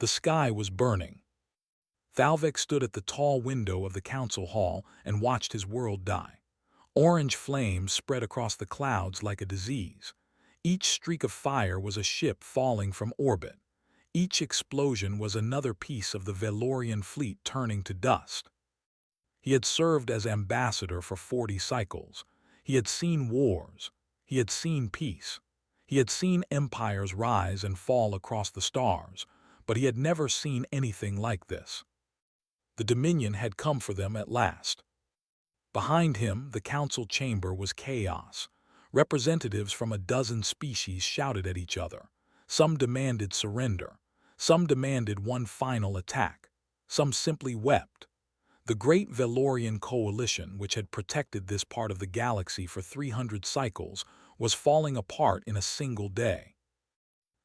The sky was burning. Thalvik stood at the tall window of the council hall and watched his world die. Orange flames spread across the clouds like a disease. Each streak of fire was a ship falling from orbit. Each explosion was another piece of the Velorian fleet turning to dust. He had served as ambassador for 40 cycles. He had seen wars. He had seen peace. He had seen empires rise and fall across the stars, but he had never seen anything like this. The Dominion had come for them at last. Behind him, the council chamber was chaos. Representatives from a dozen species shouted at each other. Some demanded surrender. Some demanded one final attack. Some simply wept. The great Velorian coalition, which had protected this part of the galaxy for 300 cycles, was falling apart in a single day.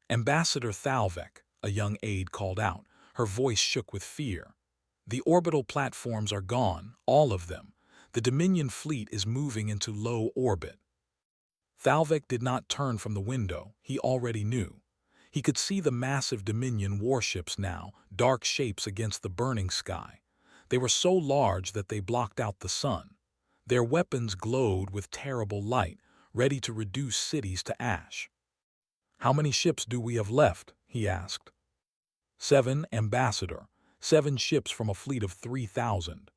Ambassador Thalvik, a young aide, called out. Her voice shook with fear. The orbital platforms are gone, all of them. The Dominion fleet is moving into low orbit. Thalvik did not turn from the window. He already knew. He could see the massive Dominion warships now, dark shapes against the burning sky. They were so large that they blocked out the sun. Their weapons glowed with terrible light, ready to reduce cities to ash. "How many ships do we have left?" he asked. 7, Ambassador. 7 ships from a fleet of 3,000.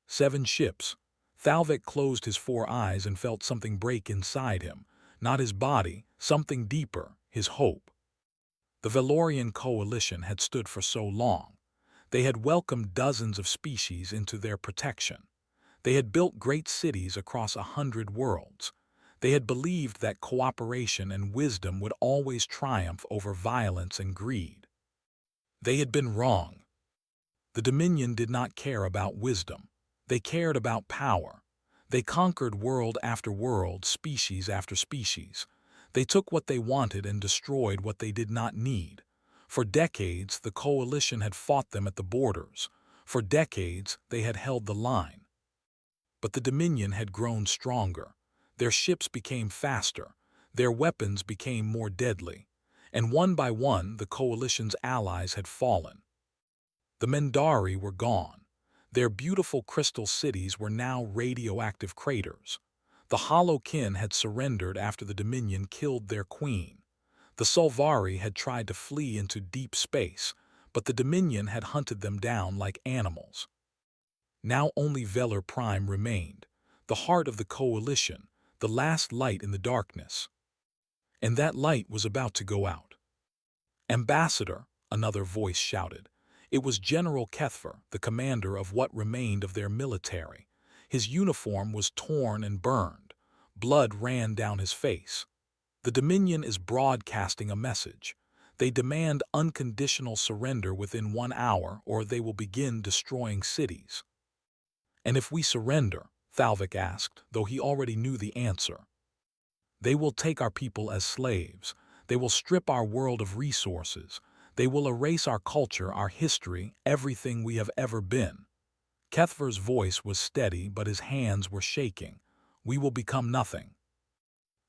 7 ships. Thalvik closed his 4 eyes and felt something break inside him. Not his body, something deeper, his hope. The Velorian coalition had stood for so long. They had welcomed dozens of species into their protection. They had built great cities across 100 worlds. They had believed that cooperation and wisdom would always triumph over violence and greed. They had been wrong. The Dominion did not care about wisdom. They cared about power. They conquered world after world, species after species. They took what they wanted and destroyed what they did not need. For decades, the coalition had fought them at the borders. For decades, they had held the line. But the Dominion had grown stronger. Their ships became faster. Their weapons became more deadly. And one by one, the coalition's allies had fallen. The Mendari were gone. Their beautiful crystal cities were now radioactive craters. The Holokin had surrendered after the Dominion killed their queen. The Solvari had tried to flee into deep space, but the Dominion had hunted them down like animals. Now only Velar Prime remained, the heart of the coalition, the last light in the darkness. And that light was about to go out. "Ambassador," another voice shouted. It was General Kethver, the commander of what remained of their military. His uniform was torn and burned. Blood ran down his face. The Dominion is broadcasting a message. They demand unconditional surrender within 1 hour, or they will begin destroying cities. "And if we surrender?" Thalvik asked, though he already knew the answer. "They will take our people as slaves. They will strip our world of resources. They will erase our culture, our history, everything we have ever been." Kethver's voice was steady, but his hands were shaking. "We will become nothing."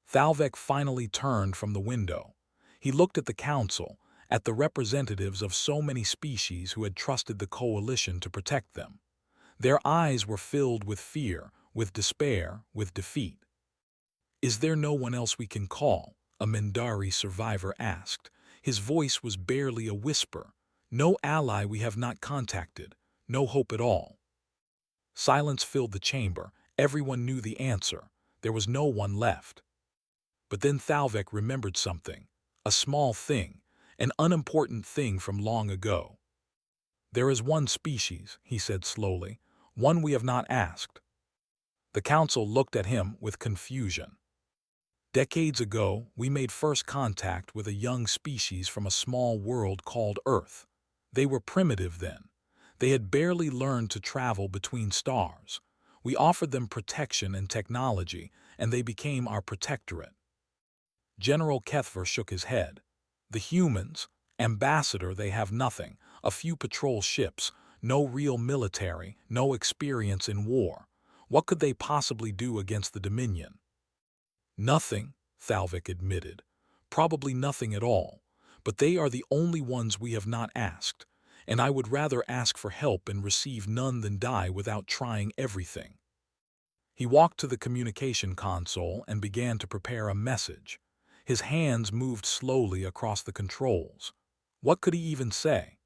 Thalvik finally turned from the window. He looked at the council, at the representatives of so many species who had trusted the coalition to protect them. Their eyes were filled with fear, with despair, with defeat. "Is there no one else we can call?" a Mendari survivor asked. His voice was barely a whisper. "No ally we have not contacted. No hope at all." Silence filled the chamber. Everyone knew the answer. There was no one left. But then Thalvik remembered something. A small thing. An unimportant thing from long ago. "There is one species," he said slowly. "One we have not asked." The council looked at him with confusion. "Decades ago, we made first contact with a young species from a small world called Earth. They were primitive then. They had barely learned to travel between stars. We offered them protection and technology, and they became our protectorate." General Kethver shook his head. "The humans, Ambassador, they have nothing. A few patrol ships, no real military, no experience in war. What could they possibly do against the Dominion?" "Nothing," Thalvik admitted. "Probably nothing at all. but they are the only ones we have not asked, and I would rather ask for help and receive none than die without trying everything." He walked to the communication console and began to prepare a message. His hands moved slowly across the controls. What could he even say?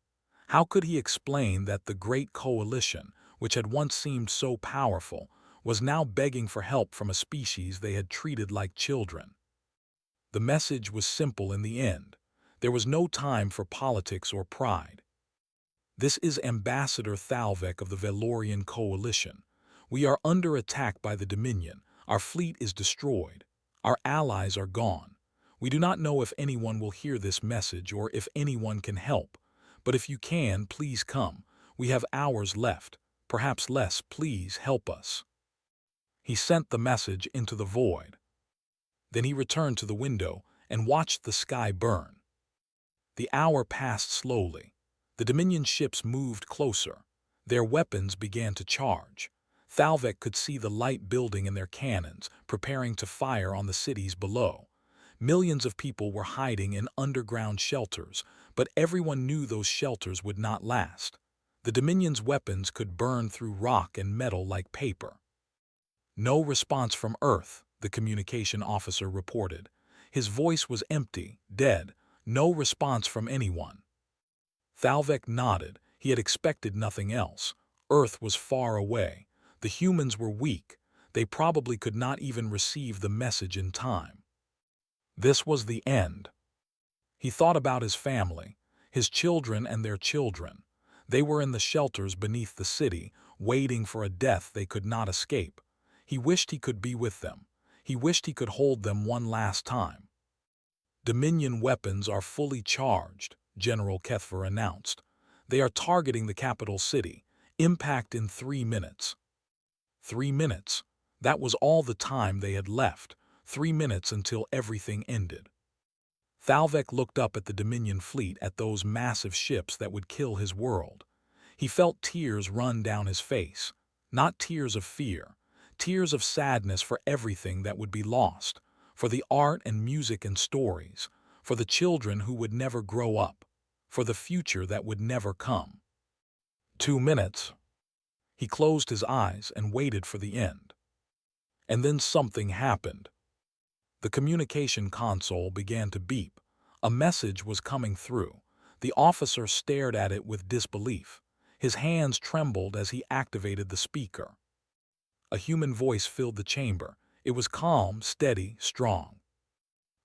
How could he explain that the Great Coalition, which had once seemed so powerful, was now begging for help from a species they had treated like children? The message was simple in the end. There was no time for politics or pride. "This is Ambassador Thalvik of the Velorian Coalition. We are under attack by the Dominion. Our fleet is destroyed. Our allies are gone. We do not know if anyone will hear this message or if anyone can help. But if you can, please come. We have hours left. Perhaps less. Please help us." He sent the message into the void. Then he returned to the window and watched the sky burn. The hour passed slowly. The Dominion ships moved closer. Their weapons began to charge. Thalvik could see the light building in their cannons, preparing to fire on the cities below. Millions of people were hiding in underground shelters, but everyone knew those shelters would not last. The Dominion's weapons could burn through rock and metal like paper. "No response from Earth," the communication officer reported. His voice was empty, dead. No response from anyone. Thalvik nodded. He had expected nothing else. Earth was far away. The humans were weak. They probably could not even receive the message in time. This was the end. He thought about his family, his children and their children. They were in the shelters beneath the city, waiting for a death they could not escape. He wished he could be with them. He wished he could hold them one last time. "Dominion weapons are fully charged," General Kethver announced. "They are targeting the capital city. Impact in 3 minutes." 3 minutes. That was all the time they had left. 3 minutes until everything ended. Thalvik looked up at the Dominion fleet, at those massive ships that would kill his world. He felt tears run down his face. Not tears of fear. Tears of sadness for everything that would be lost. For the art and music and stories. For the children who would never grow up. For the future that would never come. 2 minutes. He closed his eyes and waited for the end. And then something happened. The communication console began to beep. A message was coming through. The officer stared at it with disbelief. His hands trembled as he activated the speaker. A human voice filled the chamber. It was calm, steady, strong.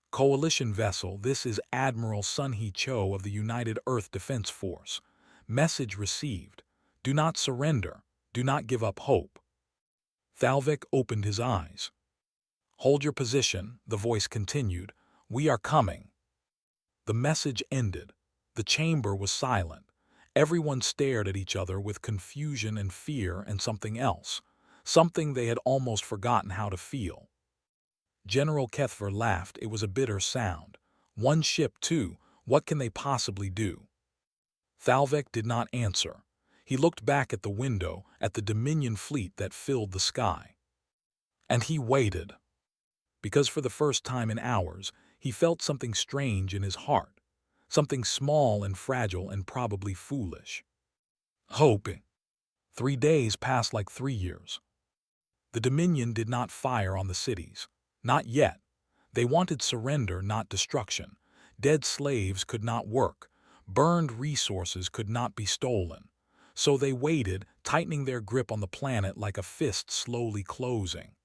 "Coalition vessel, this is Admiral Sun-Hee Cho of the United Earth Defense Force. Message received. Do not surrender. Do not give up hope." Thalvik opened his eyes. "Hold your position," the voice continued. "We are coming." The message ended. The chamber was silent. Everyone stared at each other with confusion and fear and something else. Something they had almost forgotten how to feel. General Kethver laughed. It was a bitter sound. "One ship, too. What can they possibly do?" Thalvik did not answer. He looked back at the window, at the Dominion fleet that filled the sky. And he waited. Because for the first time in hours, he felt something strange in his heart. Something small and fragile and probably foolish. Hope. 3 days passed like 3 years. The Dominion did not fire on the cities. Not yet. They wanted surrender, not destruction. Dead slaves could not work. Burned resources could not be stolen. So they waited, tightening their grip on the planet like a fist slowly closing.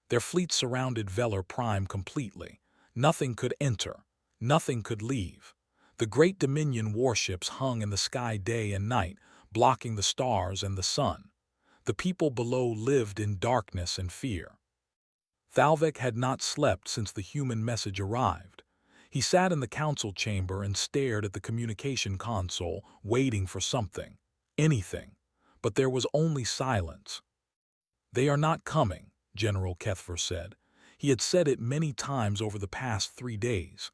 Their fleet surrounded Velar Prime completely. Nothing could enter. Nothing could leave. The great Dominion warships hung in the sky day and night, blocking the stars and the sun. The people below lived in darkness and fear. Thalvik had not slept since the human message arrived. He sat in the council chamber and stared at the communication console, waiting for something. Anything. But there was only silence. "They are not coming," General Kethver said. He had said it many times over the past 3 days.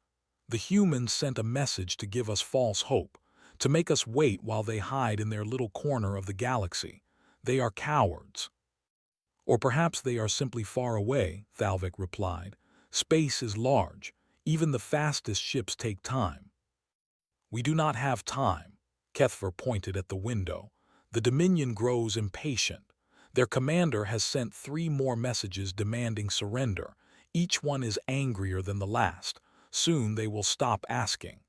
"The humans sent a message to give us false hope, to make us wait while they hide in their little corner of the galaxy. They are cowards." "Or perhaps they are simply far away," Thalvik replied. "Space is large. Even the fastest ships take time." We do not have time. Kethver pointed at the window. The Dominion grows impatient. Their commander has sent 3 more messages demanding surrender. Each one is angrier than the last. Soon they will stop asking.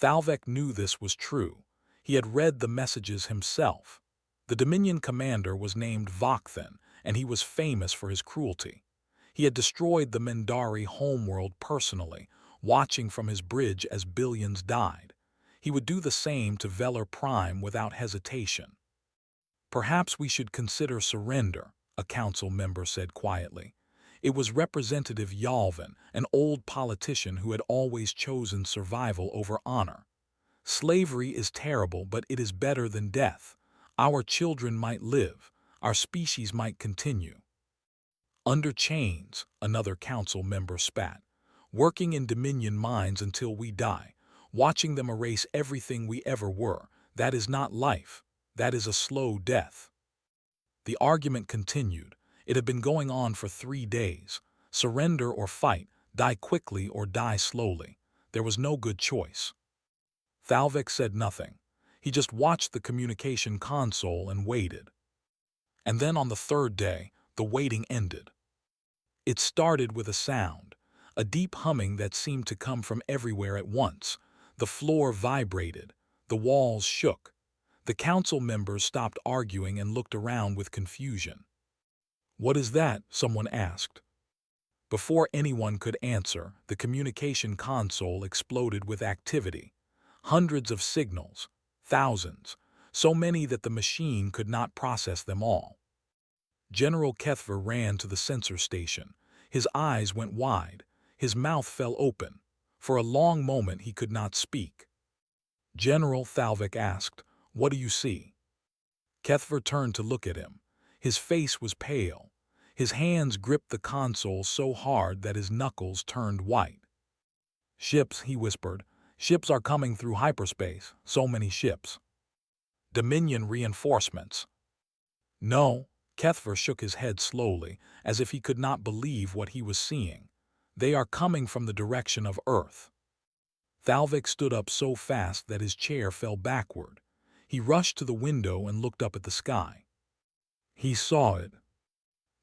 Thalvek knew this was true. He had read the messages himself. The Dominion commander was named Vokthan, and he was famous for his cruelty. He had destroyed the Mendari homeworld personally, watching from his bridge as billions died. He would do the same to Velar Prime without hesitation. Perhaps we should consider surrender, a council member said quietly. It was Representative Yalvin, an old politician who had always chosen survival over honor. Slavery is terrible, but it is better than death. Our children might live. Our species might continue. Under chains, another council member spat. Working in Dominion mines until we die. Watching them erase everything we ever were. That is not life. That is a slow death. The argument continued. It had been going on for 3 days. Surrender or fight, die quickly or die slowly. There was no good choice. Thalvek said nothing. He just watched the communication console and waited. And then on the 3rd day, the waiting ended. It started with a sound, a deep humming that seemed to come from everywhere at once. The floor vibrated. The walls shook. The council members stopped arguing and looked around with confusion. "What is that?" someone asked. Before anyone could answer, the communication console exploded with activity. Hundreds of signals, thousands, so many that the machine could not process them all. General Kethver ran to the sensor station. His eyes went wide. His mouth fell open. For a long moment he could not speak. "General," Thalvik asked, "what do you see?" Kethver turned to look at him. His face was pale. His hands gripped the console so hard that his knuckles turned white. "Ships," he whispered. "Ships are coming through hyperspace. So many ships." "Dominion reinforcements." "No." Kethver shook his head slowly, as if he could not believe what he was seeing. "They are coming from the direction of Earth." Thalvik stood up so fast that his chair fell backward. He rushed to the window and looked up at the sky. He saw it.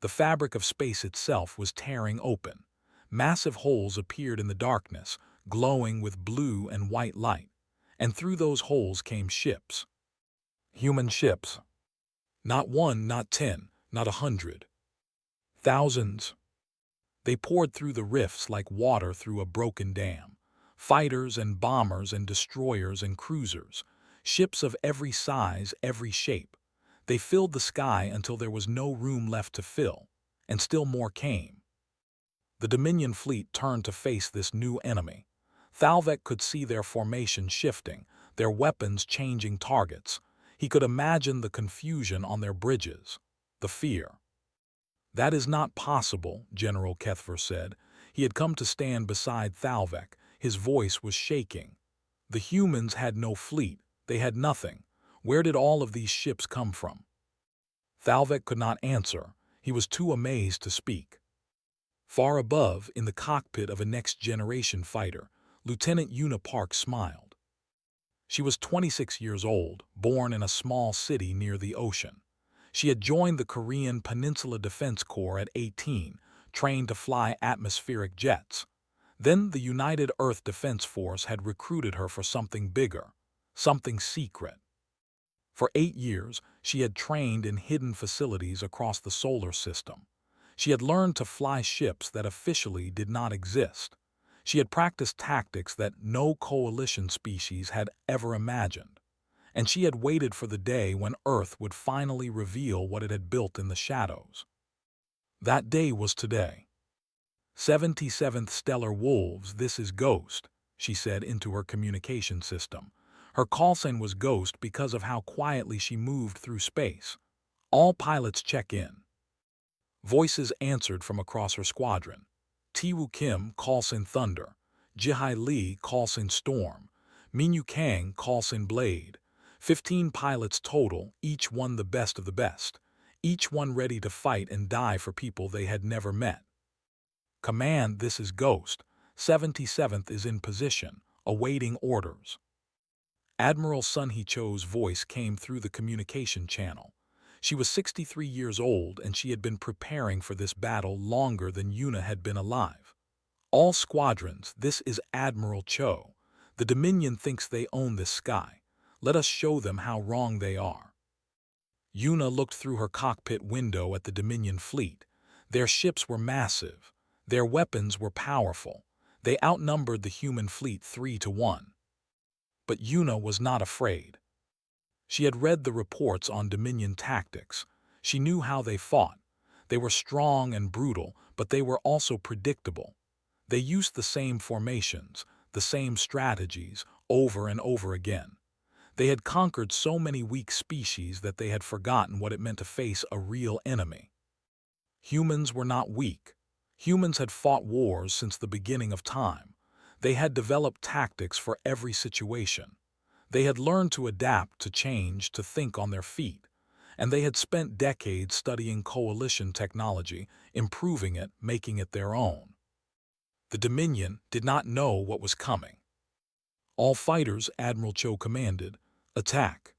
The fabric of space itself was tearing open. Massive holes appeared in the darkness, glowing with blue and white light. And through those holes came ships. Human ships. Not 1, not 10, not 100. Thousands. They poured through the rifts like water through a broken dam. Fighters and bombers and destroyers and cruisers. Ships of every size, every shape. They filled the sky until there was no room left to fill, and still more came. The Dominion fleet turned to face this new enemy. Thalvek could see their formation shifting, their weapons changing targets. He could imagine the confusion on their bridges, the fear. "That is not possible," General Kethver said. He had come to stand beside Thalvek. His voice was shaking. "The humans had no fleet. They had nothing. Where did all of these ships come from?" Thalvek could not answer. He was too amazed to speak. Far above, in the cockpit of a next-generation fighter, Lieutenant Una Park smiled. She was 26 years old, born in a small city near the ocean. She had joined the Korean Peninsula Defense Corps at 18, trained to fly atmospheric jets. Then the United Earth Defense Force had recruited her for something bigger, something secret. For 8 years, she had trained in hidden facilities across the solar system. She had learned to fly ships that officially did not exist. She had practiced tactics that no coalition species had ever imagined. And she had waited for the day when Earth would finally reveal what it had built in the shadows. That day was today. 77th Stellar Wolves, this is Ghost, she said into her communication system. Her call sign was Ghost because of how quietly she moved through space. All pilots check in. Voices answered from across her squadron. Tiwoo Kim, call sign Thunder. Jihai Lee, call sign Storm. Minyu Kang, call sign Blade. 15 pilots total, each one the best of the best. Each one ready to fight and die for people they had never met. Command, this is Ghost. 77th is in position, awaiting orders. Admiral Sun He-cho's voice came through the communication channel. She was 63 years old, and she had been preparing for this battle longer than Yuna had been alive. All squadrons, this is Admiral Cho. The Dominion thinks they own this sky. Let us show them how wrong they are. Yuna looked through her cockpit window at the Dominion fleet. Their ships were massive. Their weapons were powerful. They outnumbered the human fleet 3-1. But Yuna was not afraid. She had read the reports on Dominion tactics. She knew how they fought. They were strong and brutal, but they were also predictable. They used the same formations, the same strategies, over and over again. They had conquered so many weak species that they had forgotten what it meant to face a real enemy. Humans were not weak. Humans had fought wars since the beginning of time. They had developed tactics for every situation. They had learned to adapt, to change, to think on their feet. And they had spent decades studying coalition technology, improving it, making it their own. The Dominion did not know what was coming. All fighters, Admiral Cho commanded, attack.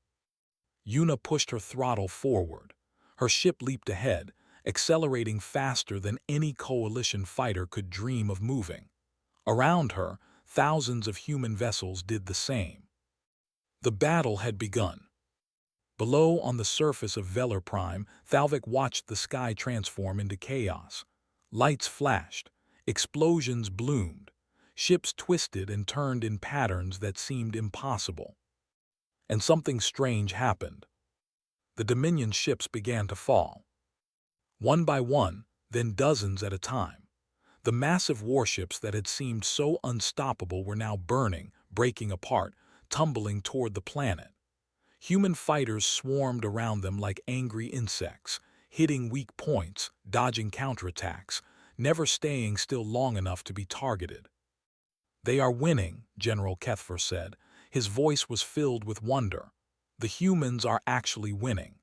Yuna pushed her throttle forward. Her ship leaped ahead, accelerating faster than any coalition fighter could dream of moving. Around her, thousands of human vessels did the same. The battle had begun. Below, on the surface of Velar Prime, Thalvik watched the sky transform into chaos. Lights flashed. Explosions bloomed. Ships twisted and turned in patterns that seemed impossible. And something strange happened. The Dominion ships began to fall. One by one, then dozens at a time. The massive warships that had seemed so unstoppable were now burning, breaking apart, tumbling toward the planet. Human fighters swarmed around them like angry insects, hitting weak points, dodging counterattacks, never staying still long enough to be targeted. "They are winning," General Kethfer said. His voice was filled with wonder. "The humans are actually winning."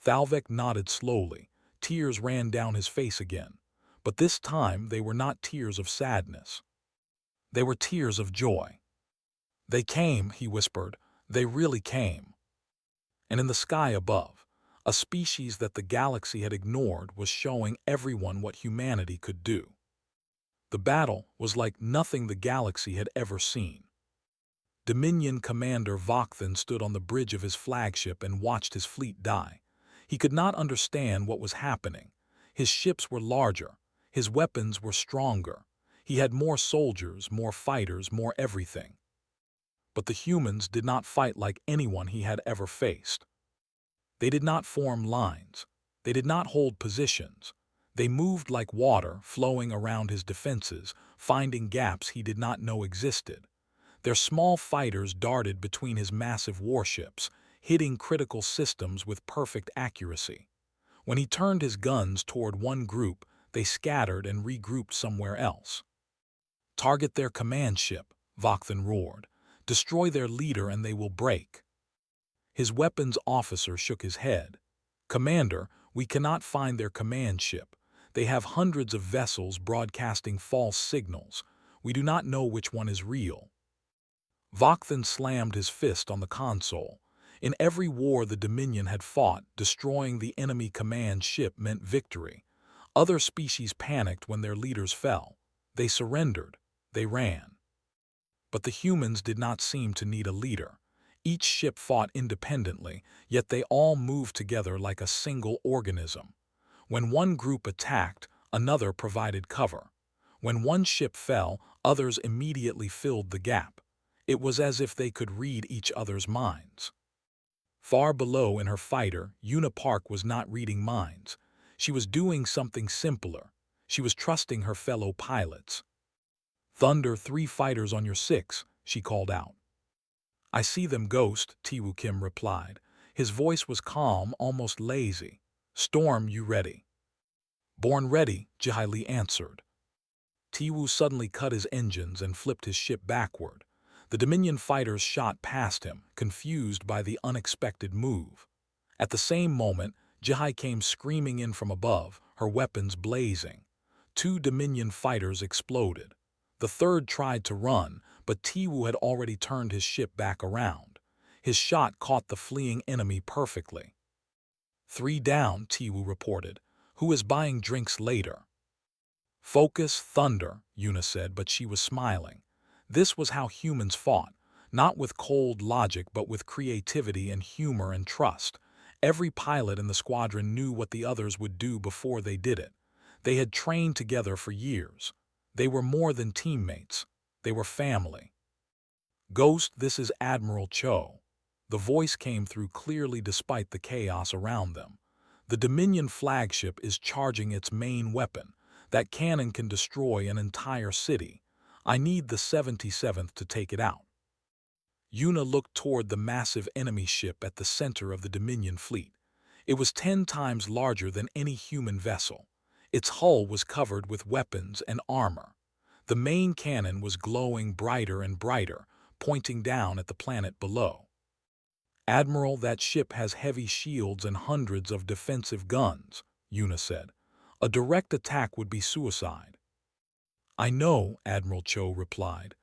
Thalvik nodded slowly. Tears ran down his face again. But this time they were not tears of sadness. They were tears of joy. "They came," he whispered. "They really came." And in the sky above, a species that the galaxy had ignored was showing everyone what humanity could do. The battle was like nothing the galaxy had ever seen. Dominion Commander Vokthan stood on the bridge of his flagship and watched his fleet die. He could not understand what was happening. His ships were larger. His weapons were stronger. He had more soldiers, more fighters, more everything. But the humans did not fight like anyone he had ever faced. They did not form lines. They did not hold positions. They moved like water, flowing around his defenses, finding gaps he did not know existed. Their small fighters darted between his massive warships, hitting critical systems with perfect accuracy. When he turned his guns toward one group, they scattered and regrouped somewhere else. "Target their command ship," Vokthan roared. "Destroy their leader and they will break." His weapons officer shook his head. "Commander, we cannot find their command ship. They have hundreds of vessels broadcasting false signals. We do not know which one is real." Vokthan slammed his fist on the console. In every war the Dominion had fought, destroying the enemy command ship meant victory. Other species panicked when their leaders fell. They surrendered. They ran. But the humans did not seem to need a leader. Each ship fought independently, yet they all moved together like a single organism. When one group attacked, another provided cover. When one ship fell, others immediately filled the gap. It was as if they could read each other's minds. Far below in her fighter, Yuna Park was not reading minds. She was doing something simpler. She was trusting her fellow pilots. "Thunder, 3 fighters on your 6, she called out. "I see them, Ghost," Tiwu Kim replied. His voice was calm, almost lazy. "Storm, you ready?" "Born ready," Jihai Li answered. Tiwu suddenly cut his engines and flipped his ship backward. The Dominion fighters shot past him, confused by the unexpected move. At the same moment, Jihai came screaming in from above, her weapons blazing. 2 Dominion fighters exploded. The third tried to run, but Tiwu had already turned his ship back around. His shot caught the fleeing enemy perfectly. "3 down," Tiwu reported. "Who is buying drinks later?" "Focus, Thunder," Yuna said, but she was smiling. This was how humans fought, not with cold logic but with creativity and humor and trust. Every pilot in the squadron knew what the others would do before they did it. They had trained together for years. They were more than teammates. They were family. "Ghost, this is Admiral Cho." The voice came through clearly despite the chaos around them. "The Dominion flagship is charging its main weapon. That cannon can destroy an entire city. I need the 77th to take it out." Yuna looked toward the massive enemy ship at the center of the Dominion fleet. It was 10 times larger than any human vessel. Its hull was covered with weapons and armor. The main cannon was glowing brighter and brighter, pointing down at the planet below. "Admiral, that ship has heavy shields and hundreds of defensive guns," Yuna said. "A direct attack would be suicide." "I know," Admiral Cho replied.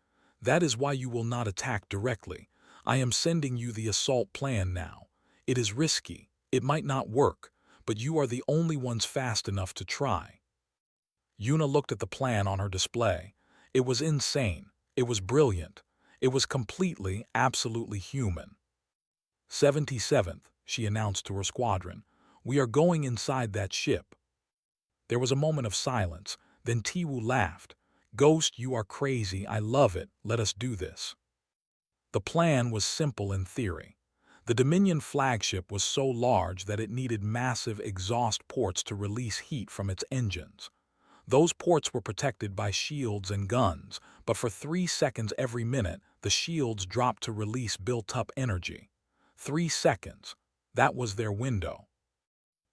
"That is why you will not attack directly. I am sending you the assault plan now. It is risky. It might not work, but you are the only ones fast enough to try." Yuna looked at the plan on her display. It was insane. It was brilliant. It was completely, absolutely human. 77th, she announced to her squadron. "We are going inside that ship." There was a moment of silence. Then Tiwu laughed. "Ghost, you are crazy. I love it. Let us do this." The plan was simple in theory. The Dominion flagship was so large that it needed massive exhaust ports to release heat from its engines. Those ports were protected by shields and guns, but for 3 seconds every minute, the shields dropped to release built-up energy. 3 seconds. That was their window.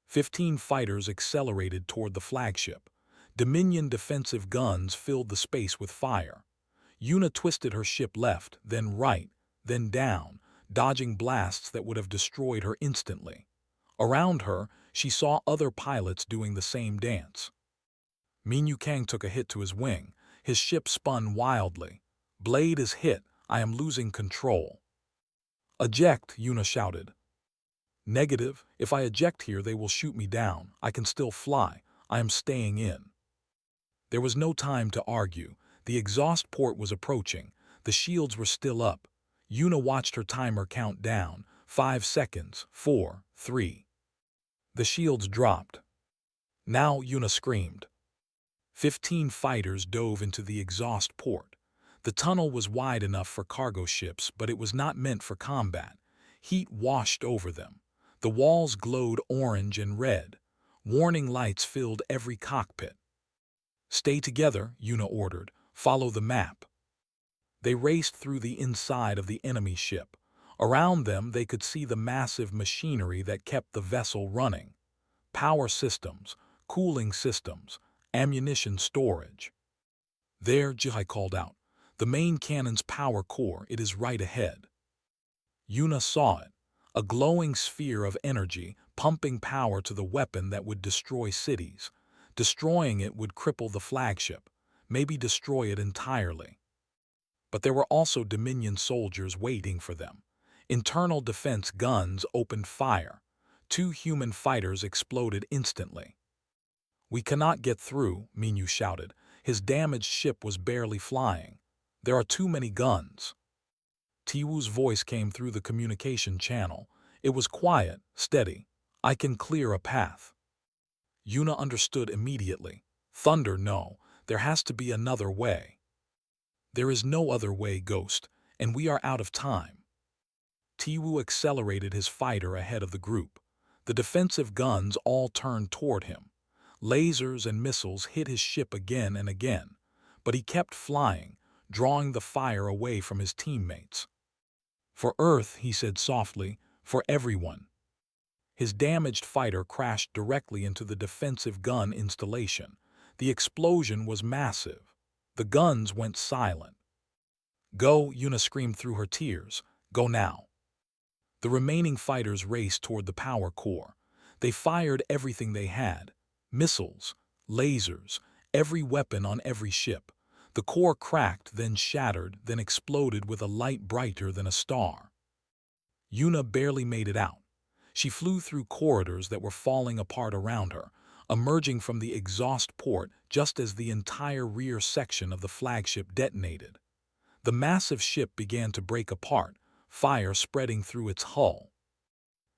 15 fighters accelerated toward the flagship. Dominion defensive guns filled the space with fire. Yuna twisted her ship left, then right, then down, dodging blasts that would have destroyed her instantly. Around her, she saw other pilots doing the same dance. Minyu Kang took a hit to his wing. His ship spun wildly. "Blade is hit. I am losing control." "Eject," Yuna shouted. "Negative. If I eject here, they will shoot me down. I can still fly. I am staying in." There was no time to argue. The exhaust port was approaching. The shields were still up. Yuna watched her timer count down. 5 seconds. 4, 3. The shields dropped. "Now," Yuna screamed. 15 fighters dove into the exhaust port. The tunnel was wide enough for cargo ships, but it was not meant for combat. Heat washed over them. The walls glowed orange and red. Warning lights filled every cockpit. "Stay together," Yuna ordered. "Follow the map." They raced through the inside of the enemy ship. Around them, they could see the massive machinery that kept the vessel running. Power systems, cooling systems, ammunition storage. "There," Jihai called out. "The main cannon's power core. It is right ahead." Yuna saw it. A glowing sphere of energy, pumping power to the weapon that would destroy cities. Destroying it would cripple the flagship, maybe destroy it entirely. But there were also Dominion soldiers waiting for them. Internal defense guns opened fire. 2 human fighters exploded instantly. "We cannot get through," Minyu shouted. His damaged ship was barely flying. "There are too many guns." Tiwu's voice came through the communication channel. It was quiet, steady. "I can clear a path." Yuna understood immediately. "Thunder, no. There has to be another way." "There is no other way, Ghost, and we are out of time." Tiwu accelerated his fighter ahead of the group. The defensive guns all turned toward him. Lasers and missiles hit his ship again and again, but he kept flying, drawing the fire away from his teammates. "For Earth," he said softly, "for everyone." His damaged fighter crashed directly into the defensive gun installation. The explosion was massive. The guns went silent. "Go," Yuna screamed through her tears. "Go now." The remaining fighters raced toward the power core. They fired everything they had. Missiles, lasers, every weapon on every ship. The core cracked, then shattered, then exploded with a light brighter than a star. Yuna barely made it out. She flew through corridors that were falling apart around her, emerging from the exhaust port just as the entire rear section of the flagship detonated. The massive ship began to break apart, fire spreading through its hull.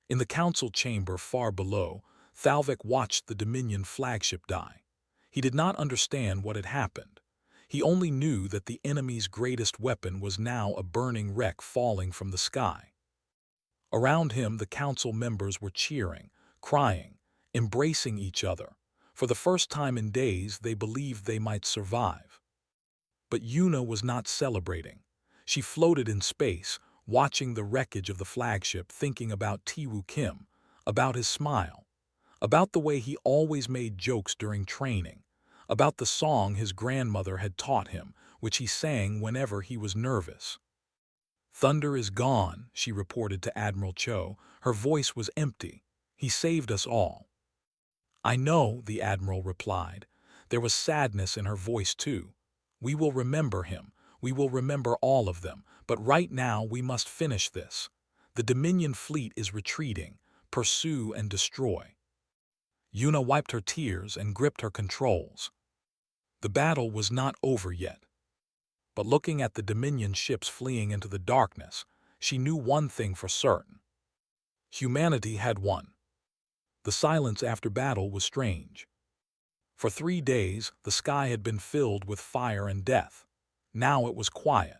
In the council chamber far below, Thalvik watched the Dominion flagship die. He did not understand what had happened. He only knew that the enemy's greatest weapon was now a burning wreck falling from the sky. Around him, the council members were cheering, crying, embracing each other. For the first time in days, they believed they might survive. But Yuna was not celebrating. She floated in space, watching the wreckage of the flagship, thinking about Tiwoo Kim, about his smile, about the way he always made jokes during training, about the song his grandmother had taught him, which he sang whenever he was nervous. "Thunder is gone," she reported to Admiral Cho. Her voice was empty. "He saved us all." "I know," the Admiral replied. There was sadness in her voice too. "We will remember him. We will remember all of them. But right now we must finish this. The Dominion fleet is retreating. Pursue and destroy." Yuna wiped her tears and gripped her controls. The battle was not over yet. But looking at the Dominion ships fleeing into the darkness, she knew one thing for certain. Humanity had won. The silence after battle was strange. For 3 days, the sky had been filled with fire and death. Now it was quiet.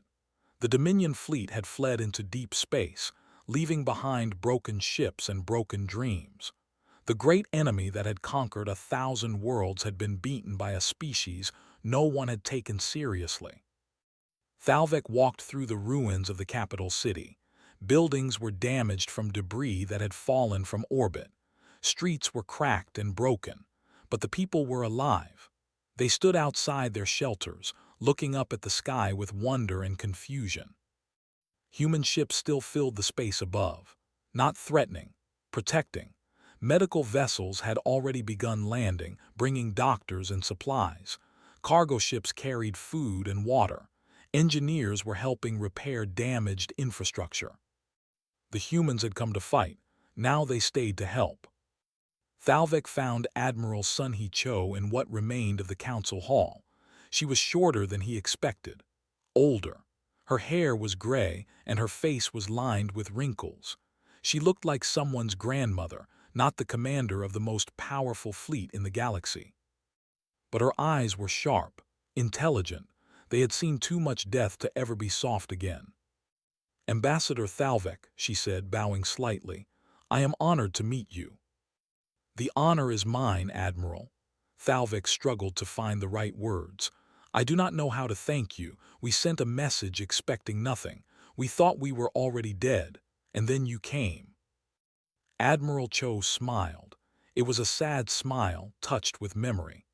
The Dominion fleet had fled into deep space, leaving behind broken ships and broken dreams. The great enemy that had conquered 1,000 worlds had been beaten by a species no one had taken seriously. Thalvik walked through the ruins of the capital city. Buildings were damaged from debris that had fallen from orbit. Streets were cracked and broken, but the people were alive. They stood outside their shelters, looking up at the sky with wonder and confusion. Human ships still filled the space above, not threatening, protecting. Medical vessels had already begun landing, bringing doctors and supplies. Cargo ships carried food and water. Engineers were helping repair damaged infrastructure. The humans had come to fight. Now they stayed to help. Thalvik found Admiral Sunhee Cho in what remained of the council hall. She was shorter than he expected, older. Her hair was gray and her face was lined with wrinkles. She looked like someone's grandmother, not the commander of the most powerful fleet in the galaxy. But her eyes were sharp, intelligent. They had seen too much death to ever be soft again. "Ambassador Thalvik," she said, bowing slightly, "I am honored to meet you." "The honor is mine, Admiral." Thalvik struggled to find the right words. "I do not know how to thank you. We sent a message expecting nothing. We thought we were already dead, and then you came." Admiral Cho smiled. It was a sad smile, touched with memory.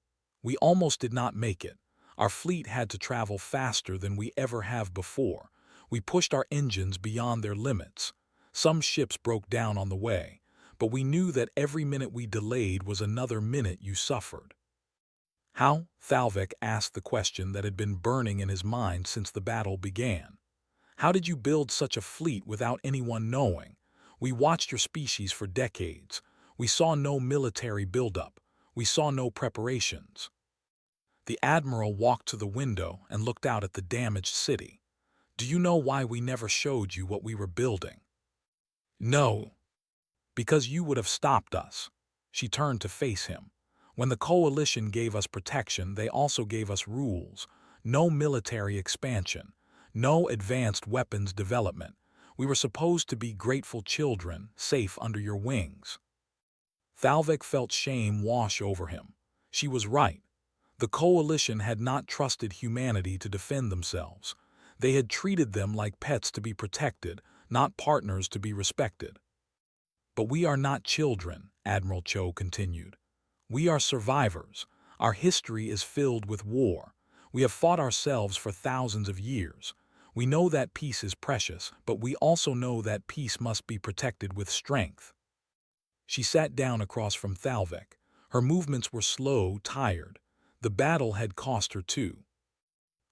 "We almost did not make it. Our fleet had to travel faster than we ever have before. We pushed our engines beyond their limits. Some ships broke down on the way, but we knew that every minute we delayed was another minute you suffered." "How?" Thalvik asked the question that had been burning in his mind since the battle began. "How did you build such a fleet without anyone knowing? We watched your species for decades. We saw no military buildup. We saw no preparations." The Admiral walked to the window and looked out at the damaged city. "Do you know why we never showed you what we were building?" "No." "Because you would have stopped us." She turned to face him. "When the Coalition gave us protection, they also gave us rules. No military expansion. No advanced weapons development. We were supposed to be grateful children, safe under your wings." Thalvik felt shame wash over him. She was right. The Coalition had not trusted humanity to defend themselves. They had treated them like pets to be protected, not partners to be respected. "But we are not children," Admiral Cho continued. "We are survivors. Our history is filled with war. We have fought ourselves for thousands of years. We know that peace is precious, but we also know that peace must be protected with strength." She sat down across from Thalvik. Her movements were slow, tired. The battle had cost her too.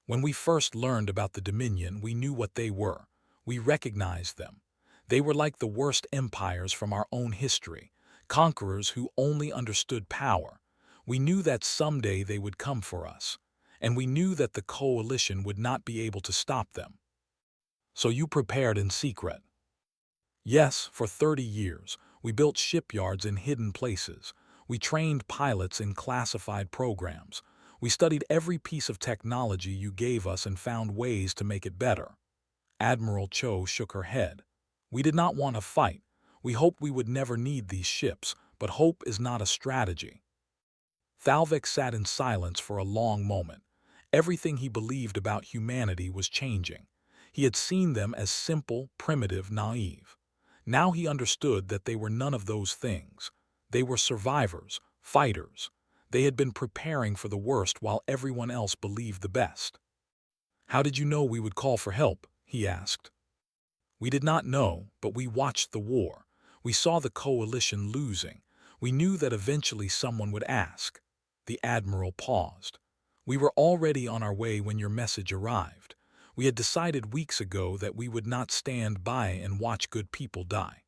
When we first learned about the Dominion, we knew what they were. We recognized them. They were like the worst empires from our own history, conquerors who only understood power. We knew that someday they would come for us, and we knew that the coalition would not be able to stop them. So you prepared in secret. Yes, for 30 years, we built shipyards in hidden places. We trained pilots in classified programs. We studied every piece of technology you gave us and found ways to make it better. Admiral Cho shook her head. We did not want to fight. We hoped we would never need these ships, but hope is not a strategy. Thalvik sat in silence for a long moment. Everything he believed about humanity was changing. He had seen them as simple, primitive, naive. Now he understood that they were none of those things. They were survivors, fighters. They had been preparing for the worst while everyone else believed the best. How did you know we would call for help? He asked. We did not know, but we watched the war. We saw the coalition losing. We knew that eventually someone would ask. The Admiral paused. We were already on our way when your message arrived. We had decided weeks ago that we would not stand by and watch good people die.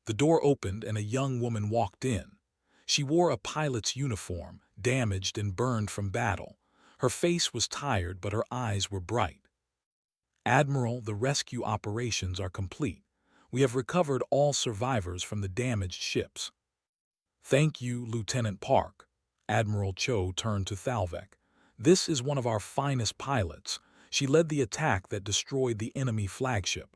The door opened and a young woman walked in. She wore a pilot's uniform, damaged and burned from battle. Her face was tired, but her eyes were bright. Admiral, the rescue operations are complete. We have recovered all survivors from the damaged ships. Thank you, Lieutenant Park. Admiral Cho turned to Thalvik. This is one of our finest pilots. She led the attack that destroyed the enemy flagship.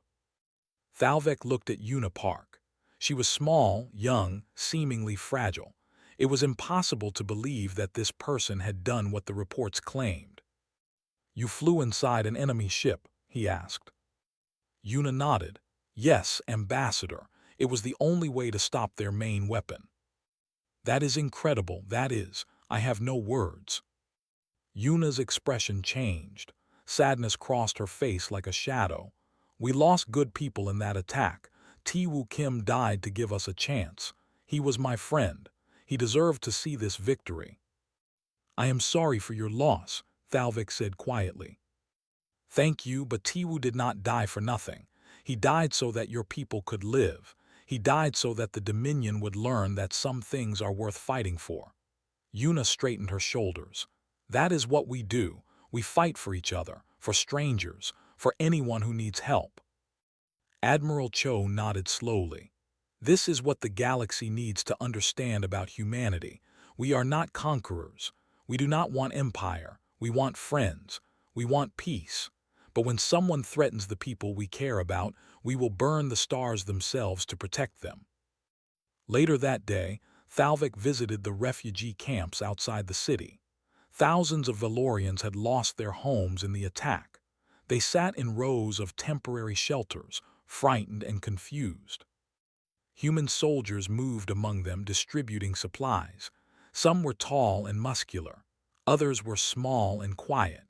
Thalvik looked at Una Park. She was small, young, seemingly fragile. It was impossible to believe that this person had done what the reports claimed. You flew inside an enemy ship? He asked. Una nodded. Yes, Ambassador. It was the only way to stop their main weapon. That is incredible, that is. I have no words. Una's expression changed. Sadness crossed her face like a shadow. We lost good people in that attack. Ti-Woo Kim died to give us a chance. He was my friend. He deserved to see this victory. I am sorry for your loss, Thalvik said quietly. Thank you, but Ti-Woo did not die for nothing. He died so that your people could live. He died so that the Dominion would learn that some things are worth fighting for. Una straightened her shoulders. That is what we do. We fight for each other, for strangers, for anyone who needs help. Admiral Cho nodded slowly. This is what the galaxy needs to understand about humanity. We are not conquerors. We do not want empire. We want friends. We want peace. But when someone threatens the people we care about, we will burn the stars themselves to protect them. Later that day, Thalvik visited the refugee camps outside the city. Thousands of Valorians had lost their homes in the attack. They sat in rows of temporary shelters, frightened and confused. Human soldiers moved among them, distributing supplies. Some were tall and muscular. Others were small and quiet.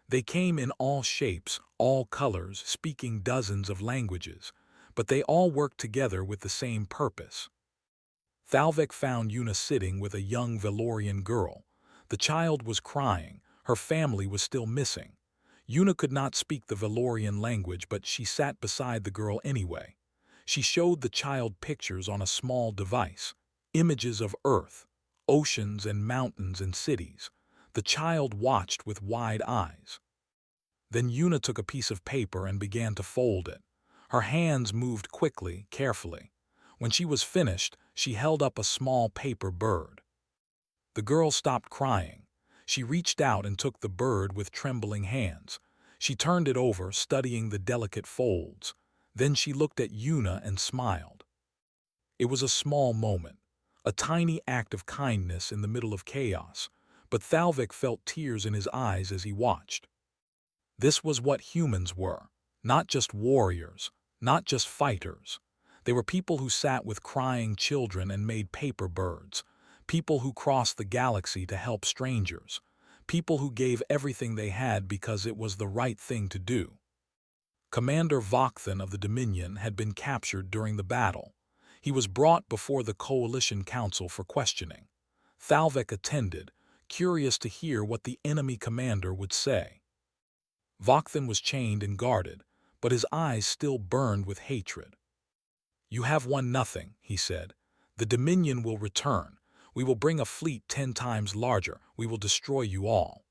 They came in all shapes, all colors, speaking dozens of languages, but they all worked together with the same purpose. Thalvik found Una sitting with a young Valorian girl. The child was crying. Her family was still missing. Una could not speak the Valorian language, but she sat beside the girl anyway. She showed the child pictures on a small device, images of Earth, oceans and mountains and cities. The child watched with wide eyes. Then Una took a piece of paper and began to fold it. Her hands moved quickly, carefully. When she was finished, she held up a small paper bird. The girl stopped crying. She reached out and took the bird with trembling hands. She turned it over, studying the delicate folds. Then she looked at Una and smiled. It was a small moment, a tiny act of kindness in the middle of chaos, but Thalvik felt tears in his eyes as he watched. This was what humans were, not just warriors, not just fighters. They were people who sat with crying children and made paper birds, people who crossed the galaxy to help strangers, people who gave everything they had because it was the right thing to do. Commander Vokthan of the Dominion had been captured during the battle. He was brought before the Coalition Council for questioning. Thalvik attended, curious to hear what the enemy commander would say. Vakhthan was chained and guarded, but his eyes still burned with hatred. "You have won nothing," he said. "The Dominion will return. We will bring a fleet 10 times larger. We will destroy you all."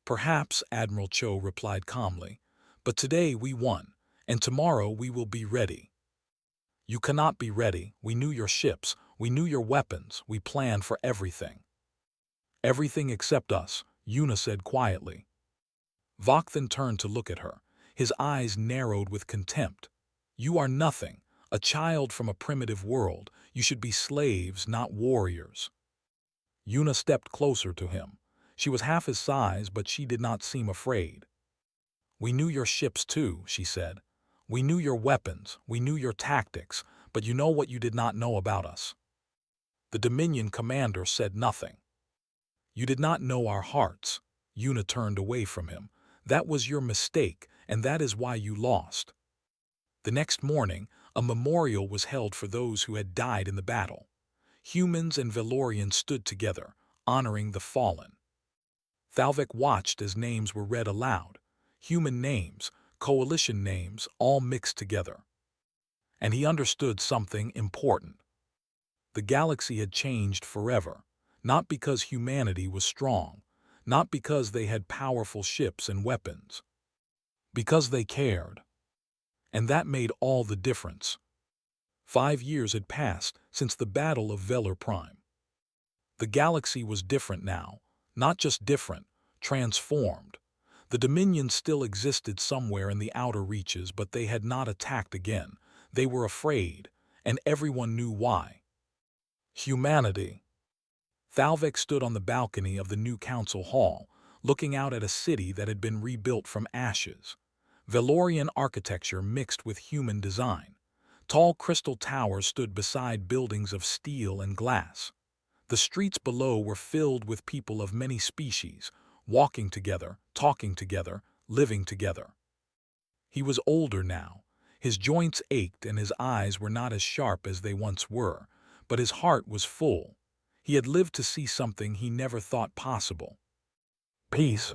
"Perhaps," Admiral Cho replied calmly, "but today we won, and tomorrow we will be ready." "You cannot be ready. We knew your ships. We knew your weapons. We planned for everything." "Everything except us," Yuna said quietly. Vakhthan turned to look at her. His eyes narrowed with contempt. "You are nothing, a child from a primitive world. You should be slaves, not warriors." Yuna stepped closer to him. She was half his size, but she did not seem afraid. "We knew your ships too," she said. "We knew your weapons, we knew your tactics, but you know what you did not know about us." The Dominion commander said nothing. "You did not know our hearts." Yuna turned away from him. "That was your mistake, and that is why you lost." The next morning, a memorial was held for those who had died in the battle. Humans and Valorians stood together, honoring the fallen. Thalvik watched as names were read aloud. Human names, coalition names, all mixed together. And he understood something important. The galaxy had changed forever, not because humanity was strong, not because they had powerful ships and weapons, because they cared. And that made all the difference. 5 years had passed since the Battle of Velar Prime. The galaxy was different now, not just different, transformed. The Dominion still existed somewhere in the outer reaches, but they had not attacked again. They were afraid, and everyone knew why. Humanity. Thalvik stood on the balcony of the new council hall, looking out at a city that had been rebuilt from ashes. Valorian architecture mixed with human design. Tall crystal towers stood beside buildings of steel and glass. The streets below were filled with people of many species, walking together, talking together, living together. He was older now. His joints ached and his eyes were not as sharp as they once were, but his heart was full. He had lived to see something he never thought possible. Peace.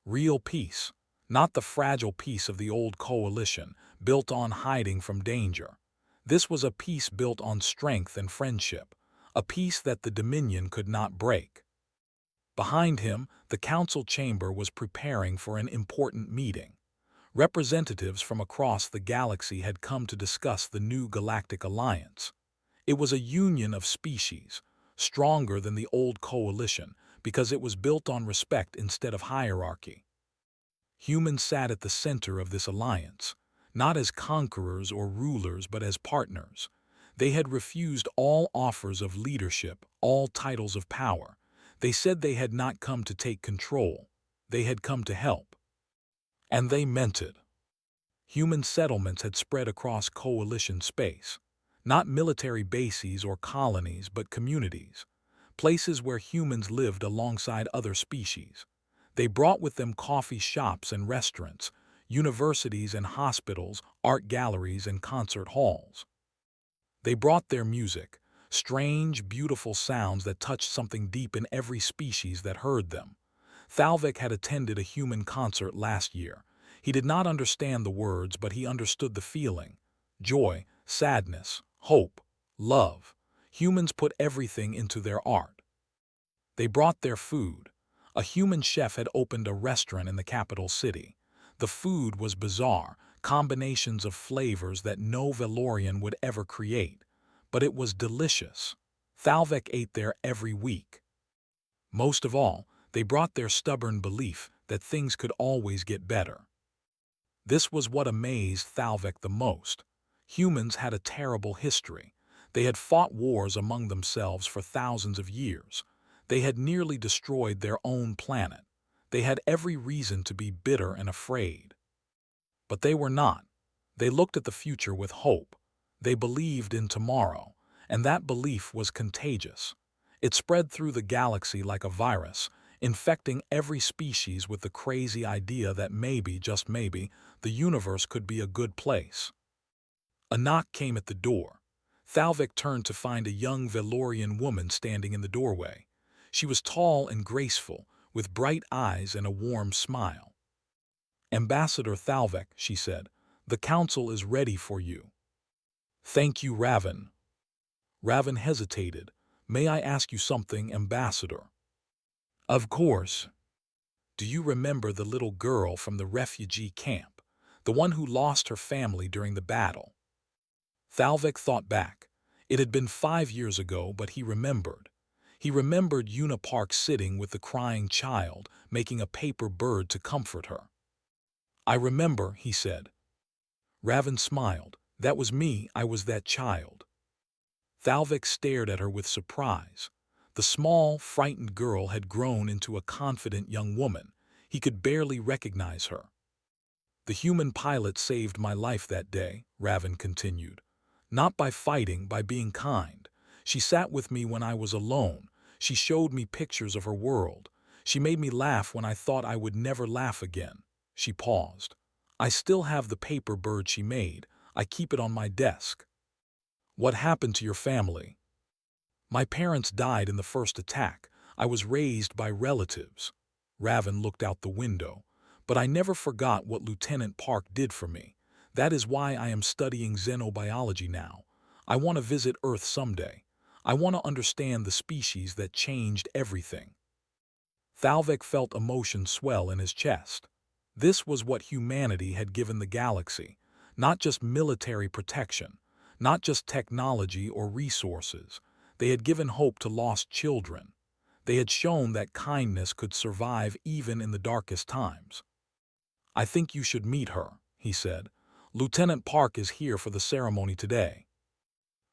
Real peace. Not the fragile peace of the old coalition, built on hiding from danger. This was a peace built on strength and friendship, a peace that the Dominion could not break. Behind him, the council chamber was preparing for an important meeting. Representatives from across the galaxy had come to discuss the new galactic alliance. It was a union of species, stronger than the old coalition because it was built on respect instead of hierarchy. Humans sat at the center of this alliance, not as conquerors or rulers but as partners. They had refused all offers of leadership, all titles of power. They said they had not come to take control. They had come to help. And they meant it. Human settlements had spread across coalition space. Not military bases or colonies, but communities. Places where humans lived alongside other species. They brought with them coffee shops and restaurants, universities and hospitals, art galleries and concert halls. They brought their music, strange, beautiful sounds that touched something deep in every species that heard them. Thalvik had attended a human concert last year. He did not understand the words, but he understood the feeling. Joy, sadness, hope, love. Humans put everything into their art. They brought their food. A human chef had opened a restaurant in the capital city. The food was bizarre, combinations of flavors that no Valorian would ever create. But it was delicious. Thalvik ate there every week. Most of all, they brought their stubborn belief that things could always get better. This was what amazed Thalvik the most. Humans had a terrible history. They had fought wars among themselves for thousands of years. They had nearly destroyed their own planet. They had every reason to be bitter and afraid. But they were not. They looked at the future with hope. They believed in tomorrow, and that belief was contagious. It spread through the galaxy like a virus, infecting every species with the crazy idea that maybe, just maybe, the universe could be a good place. A knock came at the door. Thalvik turned to find a young Valorian woman standing in the doorway. She was tall and graceful, with bright eyes and a warm smile. "Ambassador Thalvik," she said, "the council is ready for you." "Thank you, Raven." Raven hesitated. "May I ask you something, Ambassador?" "Of course." "Do you remember the little girl from the refugee camp, the one who lost her family during the battle?" Thalvik thought back. It had been 5 years ago, but he remembered. He remembered Una Park sitting with the crying child, making a paper bird to comfort her. "I remember," he said. Raven smiled. "That was me, I was that child." Thalvik stared at her with surprise. The small, frightened girl had grown into a confident young woman. He could barely recognize her. "The human pilot saved my life that day," Raven continued. "Not by fighting, by being kind. She sat with me when I was alone. She showed me pictures of her world. She made me laugh when I thought I would never laugh again." She paused. "I still have the paper bird she made. I keep it on my desk." "What happened to your family?" "My parents died in the first attack. I was raised by relatives." Raven looked out the window. "But I never forgot what Lieutenant Park did for me. That is why I am studying xenobiology now. I want to visit Earth someday. I want to understand the species that changed everything." Thalvik felt emotion swell in his chest. This was what humanity had given the galaxy. Not just military protection, not just technology or resources. They had given hope to lost children. They had shown that kindness could survive even in the darkest times. "I think you should meet her," he said. "Lieutenant Park is here for the ceremony today."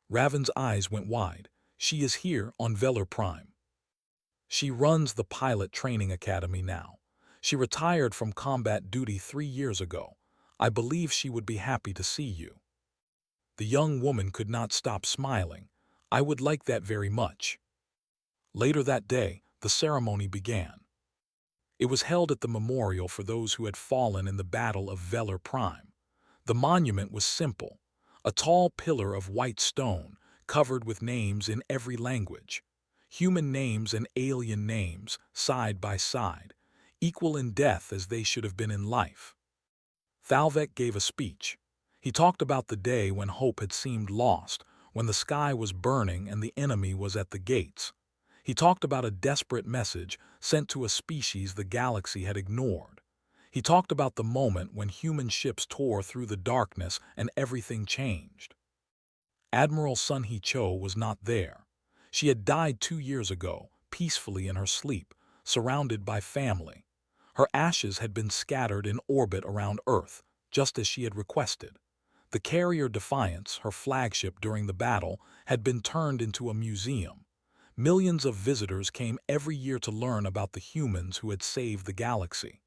Raven's eyes went wide. "She is here on Velar Prime. She runs the pilot training academy now. She retired from combat duty 3 years ago. I believe she would be happy to see you." The young woman could not stop smiling. "I would like that very much." Later that day, the ceremony began. It was held at the memorial for those who had fallen in the Battle of Velar Prime. The monument was simple, a tall pillar of white stone covered with names in every language. Human names and alien names, side by side, equal in death as they should have been in life. Thalvik gave a speech. He talked about the day when hope had seemed lost, when the sky was burning and the enemy was at the gates. He talked about a desperate message sent to a species the galaxy had ignored. He talked about the moment when human ships tore through the darkness and everything changed. Admiral Sun Hee Cho was not there. She had died 2 years ago, peacefully in her sleep, surrounded by family. Her ashes had been scattered in orbit around Earth, just as she had requested. The carrier Defiance, her flagship during the battle, had been turned into a museum. Millions of visitors came every year to learn about the humans who had saved the galaxy.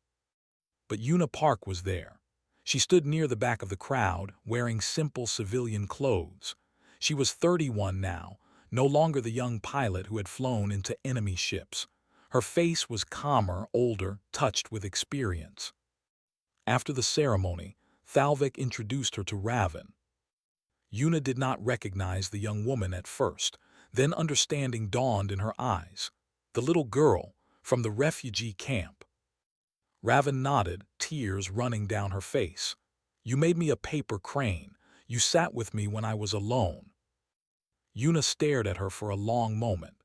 But Una Park was there. She stood near the back of the crowd, wearing simple civilian clothes. She was 31 now, no longer the young pilot who had flown into enemy ships. Her face was calmer, older, touched with experience. After the ceremony, Thalvik introduced her to Raven. Una did not recognize the young woman at first. Then understanding dawned in her eyes. The little girl from the refugee camp. Raven nodded, tears running down her face. "You made me a paper crane. You sat with me when I was alone." Una stared at her for a long moment.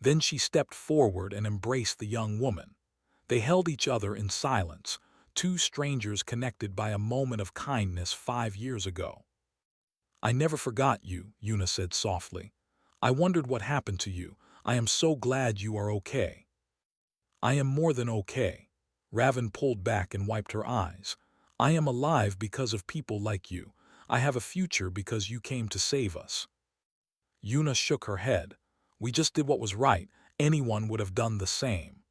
Then she stepped forward and embraced the young woman. They held each other in silence, two strangers connected by a moment of kindness 5 years ago. "I never forgot you," Una said softly. "I wondered what happened to you. I am so glad you are okay." "I am more than okay." Raven pulled back and wiped her eyes. "I am alive because of people like you. I have a future because you came to save us." Una shook her head. "We just did what was right. Anyone would have done the same."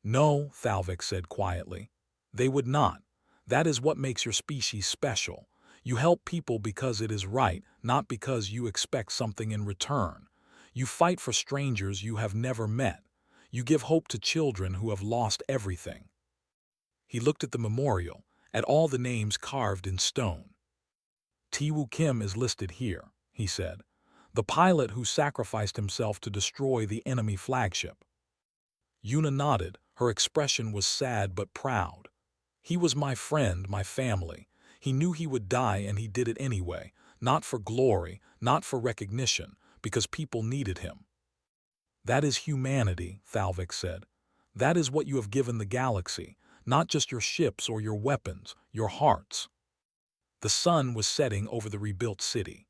"No," Thalvik said quietly. "They would not. That is what makes your species special. You help people because it is right, not because you expect something in return. You fight for strangers you have never met. You give hope to children who have lost everything." He looked at the memorial, at all the names carved in stone. "Tiwoo Kim is listed here," he said. "The pilot who sacrificed himself to destroy the enemy flagship." Una nodded. Her expression was sad but proud. He was my friend, my family. He knew he would die and he did it anyway, not for glory, not for recognition, because people needed him. That is humanity, Thalvik said. That is what you have given the galaxy, not just your ships or your weapons, your hearts. The sun was setting over the rebuilt city.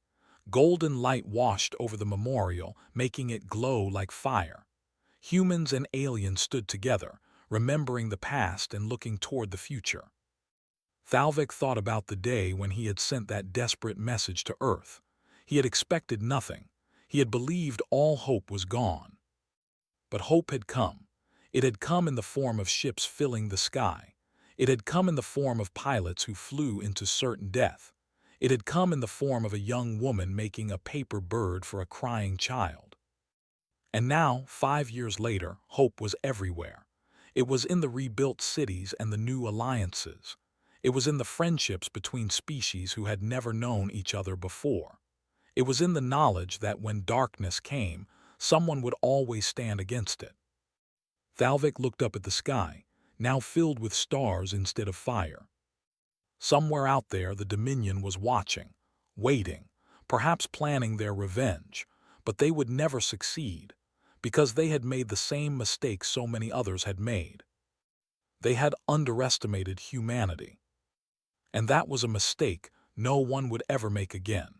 Golden light washed over the memorial, making it glow like fire. Humans and aliens stood together, remembering the past and looking toward the future. Thalvik thought about the day when he had sent that desperate message to Earth. He had expected nothing. He had believed all hope was gone. But hope had come. It had come in the form of ships filling the sky. It had come in the form of pilots who flew into certain death. It had come in the form of a young woman making a paper bird for a crying child. And now, 5 years later, hope was everywhere. It was in the rebuilt cities and the new alliances. It was in the friendships between species who had never known each other before. It was in the knowledge that when darkness came, someone would always stand against it. Thalvik looked up at the sky, now filled with stars instead of fire. Somewhere out there the Dominion was watching, waiting, perhaps planning their revenge, but they would never succeed, because they had made the same mistake so many others had made. They had underestimated humanity. And that was a mistake no one would ever make again.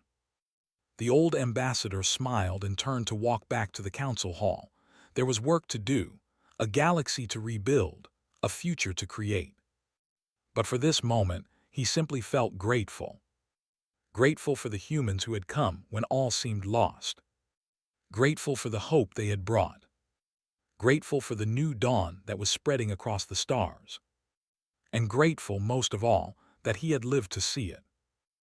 The old ambassador smiled and turned to walk back to the council hall. There was work to do, a galaxy to rebuild, a future to create. But for this moment, he simply felt grateful. Grateful for the humans who had come when all seemed lost. Grateful for the hope they had brought. Grateful for the new dawn that was spreading across the stars. And grateful, most of all, that he had lived to see it.